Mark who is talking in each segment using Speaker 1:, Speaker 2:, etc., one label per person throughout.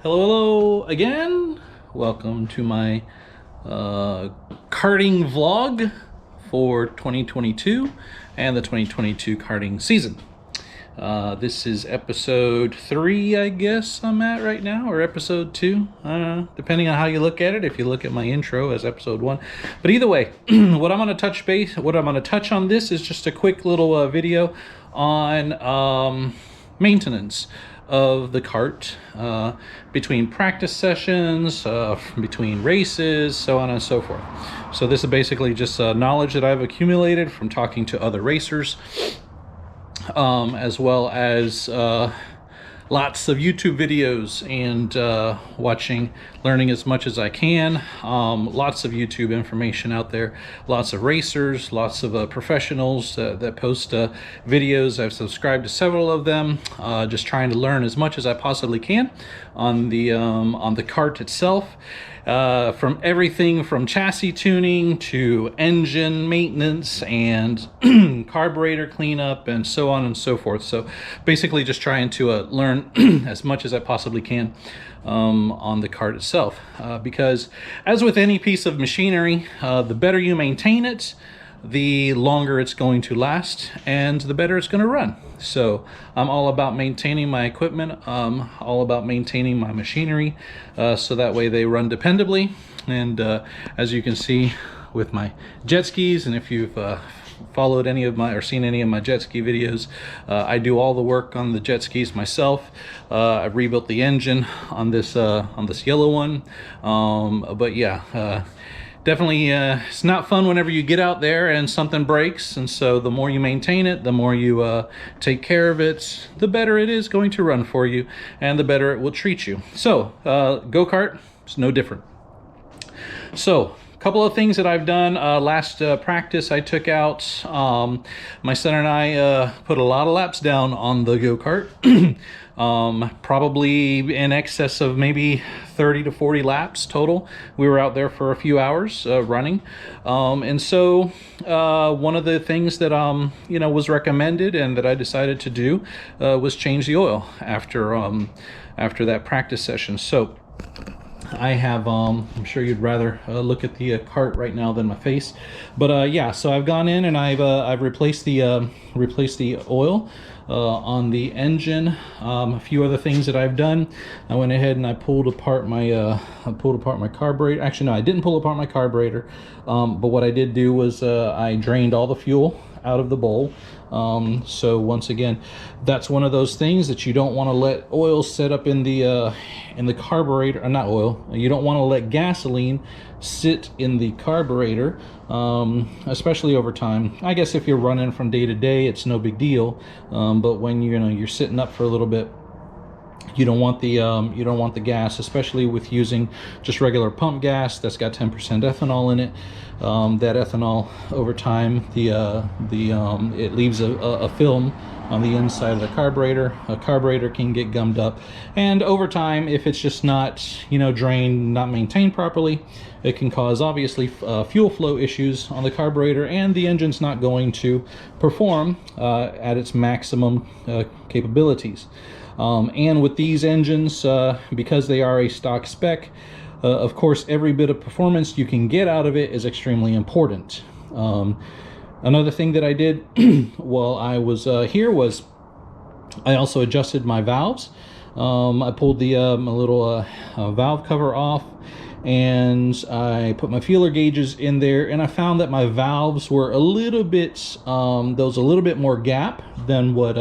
Speaker 1: Hello again. Welcome to my karting vlog for 2022 and the 2022 karting season. This is episode 3, I guess I'm at right now, or episode 2, depending on how you look at it. If you look at my intro as episode 1, but either way, what I'm going to touch on this is just a quick little video on maintenance of the kart between practice sessions, between races, so on and so forth. So this is basically just knowledge that I've accumulated from talking to other racers, as well as lots of YouTube videos and learning as much as I can. Lots of YouTube information out there, lots of racers, lots of professionals that post videos. I've subscribed to several of them, just trying to learn as much as I possibly can on the kart itself. From everything from chassis tuning to engine maintenance and carburetor cleanup and so on and so forth. So basically just trying to learn as much as I possibly can on the kart itself, because as with any piece of machinery, the better you maintain it, the longer it's going to last and the better it's going to run. So I'm all about maintaining my equipment, all about maintaining my machinery, so that way they run dependably. And as you can see with my jet skis, and if you've followed any of my or seen any of my jet ski videos, I do all the work on the jet skis myself. I rebuilt the engine on this yellow one, but yeah, definitely it's not fun whenever you get out there and something breaks. And so the more you maintain it, the more you take care of it, the better it is going to run for you and the better it will treat you. So go-kart is no different. So a couple of things that I've done. Last practice I took out, my son and I put a lot of laps down on the go-kart. Probably in excess of maybe 30 to 40 laps total. We were out there for a few hours running, and so one of the things that was recommended and that I decided to do was change the oil after that practice session. So I have, I'm sure you'd rather look at the kart right now than my face, but yeah, so I've gone in and I've replaced the oil on the engine. A few other things that I've done. I went ahead and I pulled apart my carburetor. Actually, no, I didn't pull apart my carburetor, but what I did do was I drained all the fuel out of the bowl. So once again, that's one of those things that you don't want to let oil sit up in the carburetor, or not oil, you don't want to let gasoline sit in the carburetor, especially over time. I guess if you're running from day to day, it's no big deal, but when you're sitting up for a little bit, you don't want the gas, especially with using just regular pump gas that's got 10% ethanol in it. That ethanol over time, it leaves a film on the inside of the carburetor. A carburetor can get gummed up, and over time, if it's just not drained, not maintained properly, it can cause obviously fuel flow issues on the carburetor, and the engine's not going to perform at its maximum capabilities. And with these engines, because they are a stock spec, of course, every bit of performance you can get out of it is extremely important. Another thing that I did while I was here was I also adjusted my valves. I pulled the my little valve cover off, and I put my feeler gauges in there, and I found that my valves were a little bit there was a little bit more gap than what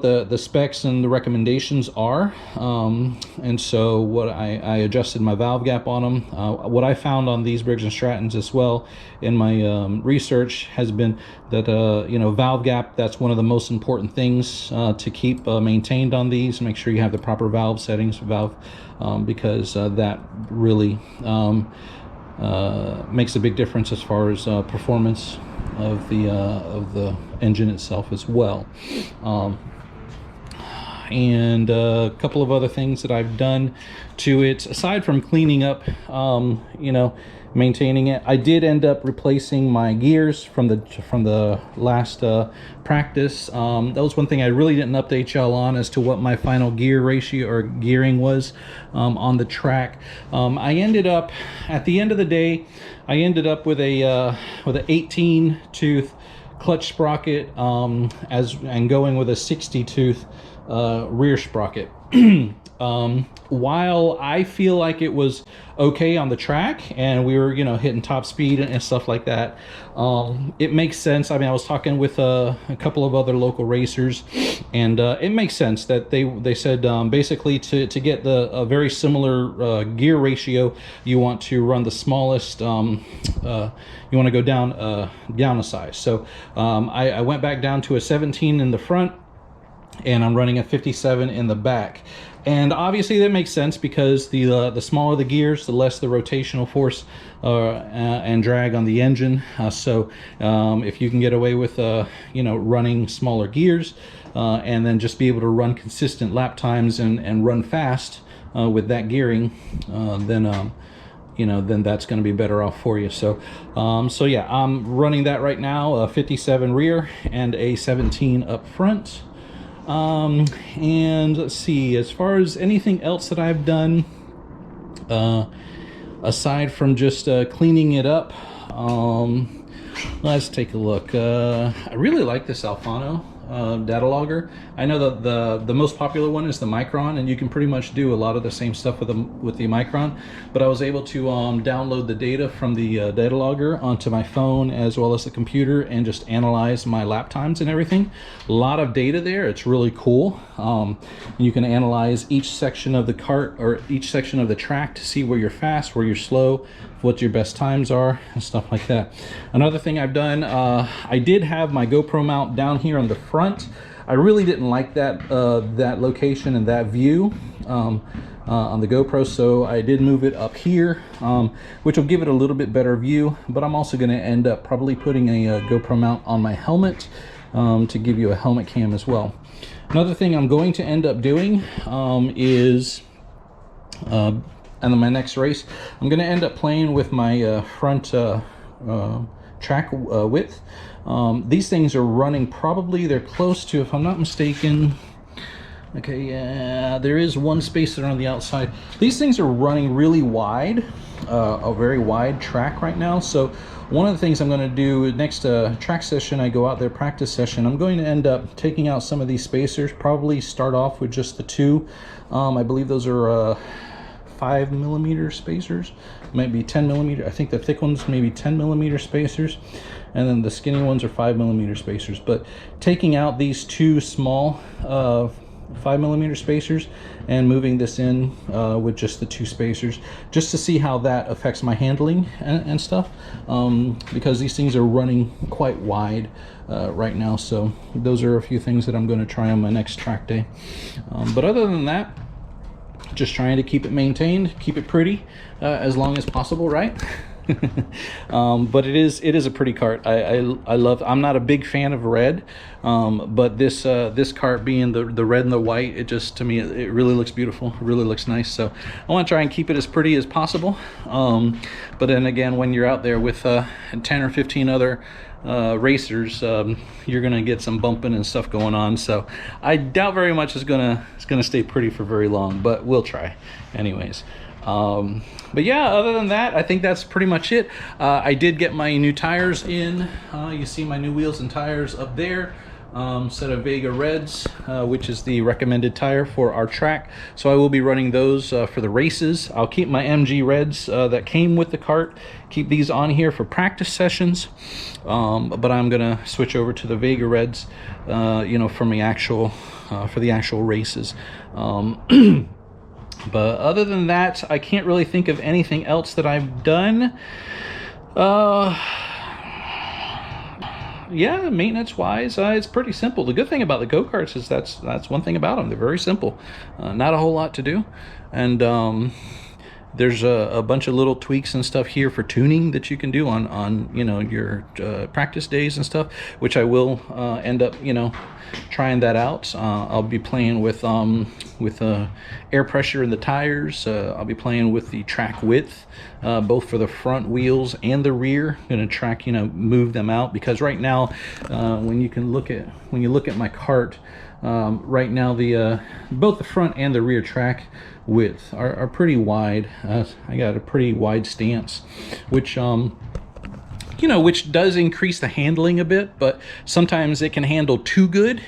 Speaker 1: the specs and the recommendations are, and so what I adjusted my valve gap on them. What I found on these Briggs & Strattons as well in my research has been that valve gap, that's one of the most important things to keep maintained on these. Make sure you have the proper valve settings for valve, because that really makes a big difference as far as performance of the engine itself as well. and a couple of other things that I've done to it aside from cleaning up, you know, maintaining it. I did end up replacing my gears from the last practice. That was one thing I really didn't update y'all on, as to what my final gear ratio or gearing was on the track. I ended up, at the end of the day, I ended up with an 18 tooth clutch sprocket, and going with a 60 tooth rear sprocket. While I feel like it was okay on the track and we were, you know, hitting top speed and stuff like that, it makes sense. I mean, I was talking with a couple of other local racers, and it makes sense that they said basically to get a very similar gear ratio, you want to run the smallest, you want to go down a size. So I went back down to a 17 in the front, and I'm running a 57 in the back. And obviously that makes sense, because the smaller the gears, the less the rotational force and drag on the engine. So if you can get away with you know, running smaller gears, and then just be able to run consistent lap times and run fast with that gearing, then you know, then that's going to be better off for you. So so yeah, I'm running that right now, a 57 rear and a 17 up front. And let's see, as far as anything else that I've done, aside from just cleaning it up, let's take a look. I really like this Alfano data logger. I know that the most popular one is the Micron, and you can pretty much do a lot of the same stuff with the Micron, but I was able to download the data from the data logger onto my phone as well as the computer, and just analyze my lap times and everything. A lot of data there. It's really cool. You can analyze each section of the kart, or each section of the track, to see where you're fast, where you're slow, what your best times are, and stuff like that. Another thing I've done, I did have my GoPro mount down here on the front. I really didn't like that that location and that view on the GoPro, so I did move it up here, which will give it a little bit better view. But I'm also going to end up probably putting a GoPro mount on my helmet, to give you a helmet cam as well. Another thing I'm going to end up doing is and then my next race, I'm going to end up playing with my front track width. These things are running, probably they're close to, if I'm not mistaken, okay, yeah, there is one spacer on the outside. These things are running really wide, a very wide track right now. So one of the things I'm going to do next track session, I go out there, practice session, I'm going to end up taking out some of these spacers, probably start off with just the two. I believe those are 5mm spacers, maybe 10mm. I think the thick ones maybe 10mm spacers, and then the skinny ones are 5mm spacers. But taking out these two small 5mm spacers and moving this in with just the two spacers, just to see how that affects my handling and stuff, because these things are running quite wide right now. So those are a few things that I'm going to try on my next track day. But other than that, just trying to keep it maintained, keep it pretty as long as possible, right? But it is a pretty kart. I love. I'm not a big fan of red, but this kart being the red and the white, it just, to me, it really looks beautiful. It really looks nice. So I want to try and keep it as pretty as possible. But then again, when you're out there with 10 or 15 other racers, you're gonna get some bumping and stuff going on. So I doubt very much it's gonna stay pretty for very long, but we'll try anyways. But yeah, other than that, I think that's pretty much it. I did get my new tires in. You see my new wheels and tires up there. Set of Vega Reds, which is the recommended tire for our track. So I will be running those for the races. I'll keep my MG Reds that came with the kart, keep these on here for practice sessions. But I'm gonna switch over to the Vega Reds, you know, for the actual races. But other than that, I can't really think of anything else that I've done. Yeah, maintenance wise, it's pretty simple. The good thing about the go-karts is that's one thing about them. They're very simple, not a whole lot to do. And there's a bunch of little tweaks and stuff here for tuning that you can do on you know, your practice days and stuff, which I will end up, you know, trying that out. I'll be playing with air pressure in the tires. I'll be playing with the track width, both for the front wheels and the rear. I'm gonna track, you know, move them out, because right now, when you look at my cart, right now the both the front and the rear track width are pretty wide. I got a pretty wide stance, which you know, which does increase the handling a bit, but sometimes it can handle too good,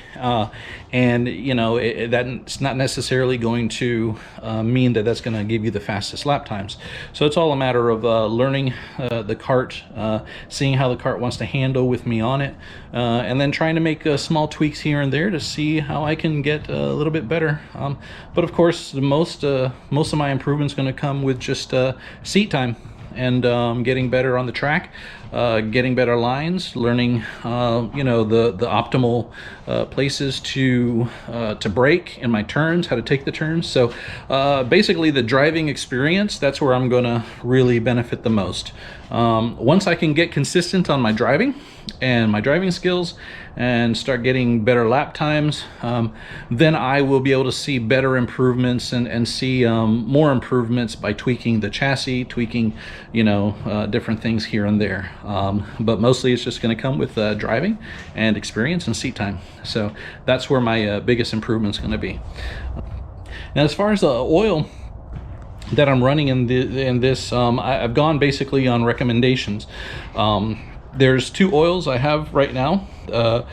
Speaker 1: and you know, that's not necessarily going to mean that that's going to give you the fastest lap times. So it's all a matter of learning the cart, seeing how the cart wants to handle with me on it, and then trying to make small tweaks here and there to see how I can get a little bit better. But of course, most of my improvements going to come with just seat time, and getting better on the track, getting better lines, learning you know, the optimal places to brake in my turns, how to take the turns. So basically the driving experience, that's where I'm gonna really benefit the most. Once I can get consistent on my driving and my driving skills and start getting better lap times, then I will be able to see better improvements and see more improvements by tweaking the chassis, tweaking, you know, different things here and there. But mostly it's just going to come with driving and experience and seat time. So that's where my biggest improvement's going to be. Now, as far as the oil that I'm running in this, I've gone basically on recommendations. There's two oils I have right now. We've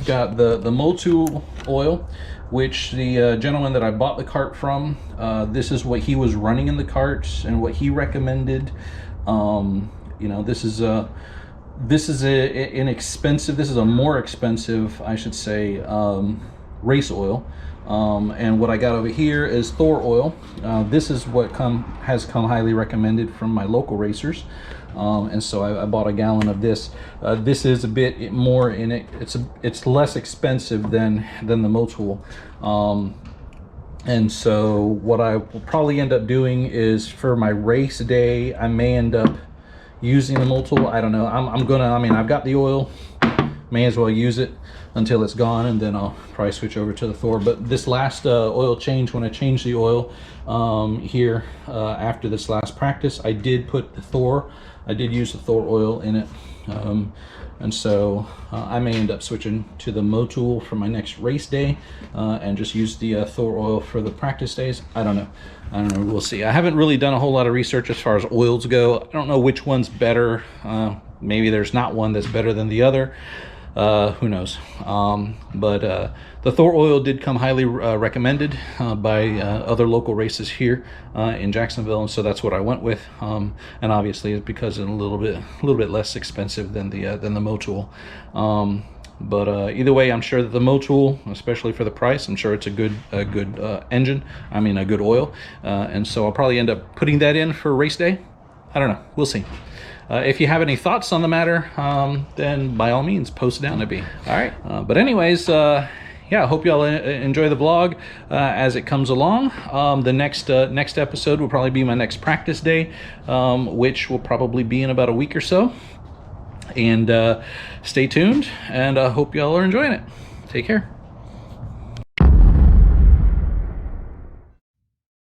Speaker 1: got the Motul oil, which the gentleman that I bought the cart from, this is what he was running in the cart and what he recommended. You know, this is a more expensive, I should say, race oil. And what I got over here is Thor oil. This is what has come highly recommended from my local racers. And so I bought a gallon of this. This is a bit more in it. It's less expensive than the Motul. And so what I will probably end up doing is, for my race day, I may end up using the Motul. I don't know. I mean, I've got the oil. May as well use it until it's gone, and then I'll probably switch over to the Thor. But this last oil change, when I changed the oil here after this last practice, I did put the Thor. I did use the Thor oil in it, and so I may end up switching to the Motul for my next race day, and just use the Thor oil for the practice days. I don't know. We'll see. I haven't really done a whole lot of research as far as oils go. I don't know which one's better. Maybe there's not one that's better than the other. Who knows? But the Thor oil did come highly recommended by other local races here in Jacksonville, and so that's what I went with. And obviously, it's because it's a little bit less expensive than the Motul. But either way, I'm sure that the Motul, especially for the price, I'm sure it's a good engine. I mean, a good oil. And so I'll probably end up putting that in for race day. I don't know. We'll see. If you have any thoughts on the matter, then by all means, post it down to me. All right. But anyways, yeah, I hope y'all enjoy the vlog as it comes along. The next episode will probably be my next practice day, which will probably be in about a week or so. And stay tuned, and I hope y'all are enjoying it. Take care.